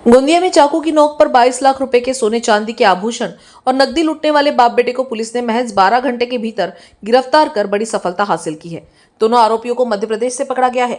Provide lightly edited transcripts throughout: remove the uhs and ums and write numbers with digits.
गोंदिया में चाकू की नोक पर 22 लाख रुपए के सोने चांदी के आभूषण और नकदी लूटने वाले बाप बेटे को पुलिस ने महज 12 घंटे के भीतर गिरफ्तार कर बड़ी सफलता हासिल की है। दोनों आरोपियों को मध्य प्रदेश से पकड़ा गया है।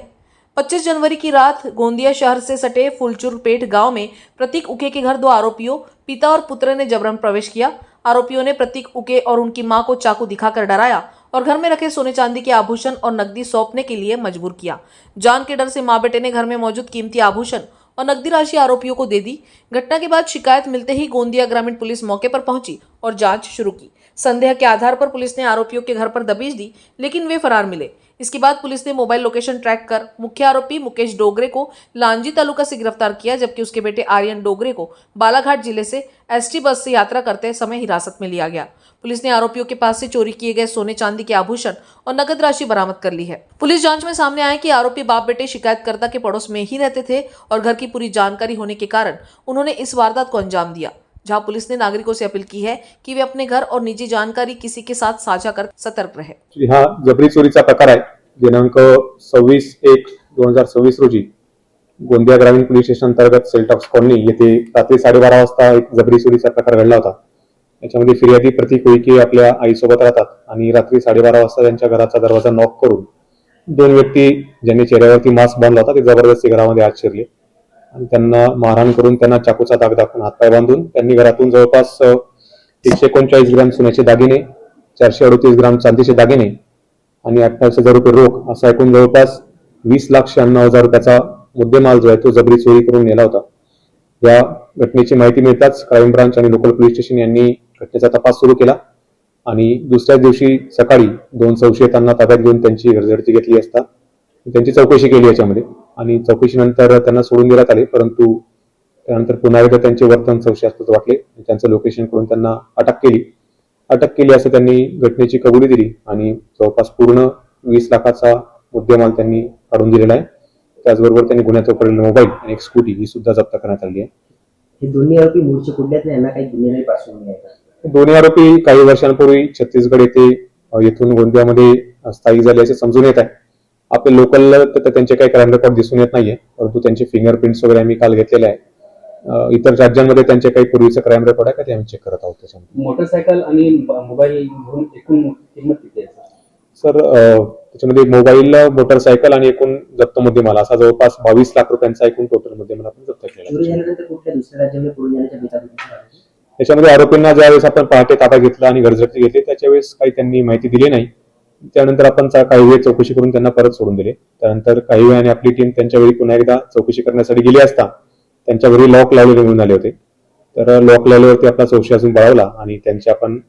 25 जनवरी की रात गोंदिया शहर से सटे फुलचुरपेट गांव में प्रतीक उके के घर दो आरोपियों पिता और पुत्र ने जबरन प्रवेश किया। आरोपियों ने प्रतीक उके और उनकी मां को चाकू दिखाकर डराया और घर में रखे सोने चांदी के आभूषण और नकदी सौंपने के लिए मजबूर किया। जान के डर से मां बेटे ने घर में मौजूद कीमती आभूषण और नकदी राशि आरोपियों को दे दी। घटना के बाद शिकायत मिलते ही गोंदिया ग्रामीण पुलिस मौके पर पहुंची और जांच शुरू की। संदेह के आधार पर पुलिस ने आरोपियों के घर पर दबिश दी, लेकिन वे फरार मिले। इसके बाद पुलिस ने मोबाइल लोकेशन ट्रैक कर मुख्य आरोपी मुकेश डोगरे को लांजी तालुका से गिरफ्तार किया, जबकि उसके बेटे आर्यन डोगरे को बालाघाट जिले से एसटी बस से यात्रा करते समय हिरासत में लिया गया। पुलिस ने आरोपियों के पास से चोरी किए गए सोने चांदी के आभूषण और नकद राशि बरामद कर ली है। पुलिस जांच में सामने आया कि आरोपी बाप बेटे शिकायतकर्ता के पड़ोस में ही रहते थे और घर की पूरी जानकारी होने के कारण उन्होंने इस वारदात को अंजाम दिया। जहां पुलिस ने नागरिकों से अपील की है कि वे अपने घर और निजी जानकारी किसी के साथ साझा कर सतर्क रहे। हा जबरी चोरीचा प्रकार आहे। दिनांक 26/1/2026 रोजी गोंदिया ग्रामीण पोलीस स्टेशन अंतर्गत सेल्टॉक्स कॉलनी येथे रात्री 12:30 वाजता एक जबरी चोरीचा प्रकार घडला होता। याच्यामध्ये फिर्यादी प्रतीक उके आपल्या आईसोबत राहतात आणि रात्री 12:30 वाजता त्यांच्या घराचा दरवाजा नॉक करून दोन व्यक्ती ज्यांनी चेहऱ्यावरती मास्क बांधला होता ते जबरदस्ती घरामध्ये आत शिरले आणि त्यांना मारहाण करून त्यांना चाकूचा दाग दाखवून हातपाय बांधून त्यांनी घरातून जवळपास 139 ग्रॅम सोन्याचे दागिने, 438 ग्रॅम चांदीचे दागिने आणि 28,000 रुपये रोख असा एकूण जवळपास 20,96,000 रुपयाचा मुद्देमाल जो आहे तो जबरी चोरी करून नेला होता। या घटनेची माहिती मिळताच क्राईम ब्रांच आणि लोकल पोलीस स्टेशन यांनी घटनेचा तपास सुरू केला आणि दुसऱ्याच दिवशी सकाळी दोन संशयितांना ताब्यात घेऊन त्यांची घरझडती घेतली असता त्यांची चौकशी केली याच्यामध्ये आणि चौकशीनंतर त्यांना सोडून देण्यात आले, परंतु त्यानंतर पुन्हा एकदा त्यांचे वर्तन संशयास्पद वाटले। त्यांचं लोकेशन करून त्यांना अटक केली असं त्यांनी घटनेची कबुली दिली आणि जवळपास पूर्ण 20 लाखाचा मुद्देमाल त्यांनी काढून दिलेला आहे। त्याचबरोबर त्यांनी गुन्ह्यात वापरलेला मोबाईल आणि एक स्कूटी ही सुद्धा जप्त करण्यात आली आहे। हे दोन्ही आरोपी मूळचे कुठल्यात यांना काही गुन्हेगारी पार्श्वभूमी आहे का? दोन्ही आरोपी काही वर्षांपूर्वी छत्तीसगड येथून गोंदियामध्ये स्थायिक झाले असे समजून येत आहे। आपले लोकल तर त्यांचे काही क्राईम रेकॉर्ड दिसून येत नाहीये, परंतु त्यांचे फिंगरप्रिंट्स वगैरे आम्ही काल घेतलेले आहे। इतर राज्यांमध्ये त्यांचे काही पूर्वीचे क्राईम रेकॉर्ड आहे का ते आम्ही चेक करत आहोत। त्याच्यामध्ये मोटरसायकल आणि मोबाईल घेऊन एकूण किंमत किती आहे सर? त्याच्यामध्ये मोबाईल, मोटरसायकल आणि एकूण जप्त मुद्देमाल असा जवळपास 22 लाख रुपयांचा एकूण टोटल मुद्देमाल आपण जप्त केला आहे। चोरी झाल्यानंतर कुठल्या दुसऱ्या राज्यामध्ये पळून जाण्याच्या बेताबीत त्याच्यामध्ये आरोपींना ज्यावेळेस आपण पहाटे ताब्यात घेतला आणि घरझडती घेतली त्याच्यावेळेस काही त्यांनी माहिती दिली नाही। त्यानंतर आपण काही वेळ चौकशी करून त्यांना परत सोडून दिले। त्यानंतर काही वेळाने आपली टीम त्यांच्या वेळी पुन्हा एकदा चौकशी करण्यासाठी गेली असता त्यांच्या घरी लॉक लावलेले मिळून आले होते। तर लॉक लावल्यावरती आपला संशय अजून बळावला आणि त्यांचे आपण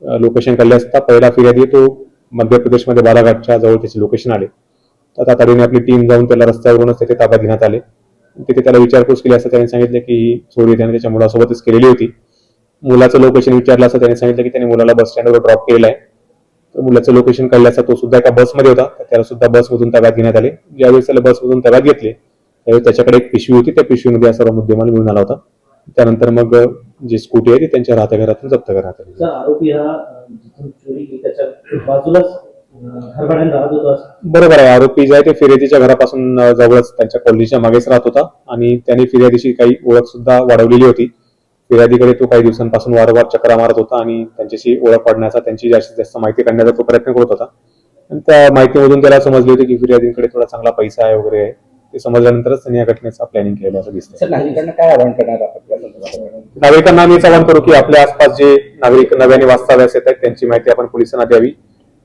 लोकेशन काढले असता पहिला फिर्यादी तो मध्य प्रदेशमध्ये बालाघाटच्या जवळ त्याचे लोकेशन आले। तर तातडीने आपली टीम जाऊन त्याला रस्त्यावरूनच तिथे ताब्यात घेण्यात आले। तिथे त्याला विचारपूस केली असता त्याने सांगितले की ही चोरी त्याने त्याच्या मुलासोबतच केलेली होती। मुलाचं लोकेशन विचारलं असता त्याने सांगितलं की त्याने मुलाला बस स्टँडवर ड्रॉप केलेलं आहे। तर मुलाचं लोकेशन काढलं असता तो सुद्धा एका बसमध्ये होता, त्याला सुद्धा बसमधून ताब्यात घेण्यात आले। ज्यावेळेस त्याला बसमधून ताब्यात घेतले त्यावेळेस त्याच्याकडे एक पिशवी होती, त्या पिशवीमध्ये सर्व मुद्देमाल मिळून आला होता। त्यानंतर मग जी स्कूटी आहे ती त्यांच्या राहत्या घरातून जप्त करण्यात आली। आरोपी हा जिथून चोरी केली त्याच्या बाजूलाच घर भाड्याने राहत होता? बरोबर आहे। आरोपी जे आहे ते फिर्यादीच्या घरापासून जवळच त्यांच्या कॉलनीच्या मागेच राहत होता आणि त्याने फिर्यादीशी काही ओळख सुद्धा वाढवलेली होती। फिर्यादीकडे तो काही दिवसांपासून वारंवार चक्रा मारत होता आणि त्यांच्याशी ओळख वाढण्याचा, त्यांची जास्तीत जास्त माहिती काढण्याचा तो प्रयत्न करत होता आणि त्या माहितीमधून त्याला समजले होते की फिर्यादींकडे थोडा चांगला पैसा आहे वगैरे आहे। ते समजल्यानंतरच त्यांनी या घटनेचा प्लॅनिंग केलं असं दिसतं। नागरिकांना काय आवाहन करणार आपण? नागरिकांना आम्ही आवाहन करू की आपल्या आसपास जे नागरिक नव्याने वास्तव्यास येत आहेत त्यांची माहिती आपण पोलिसांना द्यावी।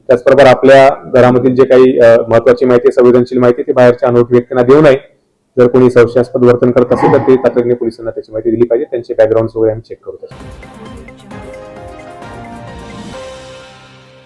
त्याचबरोबर आपल्या घरामधील जे काही महत्वाची माहिती, संवेदनशील माहिती ती बाहेरच्या अनोळखी व्यक्तींना देऊ नये। जर कोणी संशयास्पद वर्तन करत असेल तर ते तातडीने पोलिसांना त्याची माहिती दिली पाहिजे। त्यांचे बॅकग्राऊंड वगैरे आम्ही चेक करू।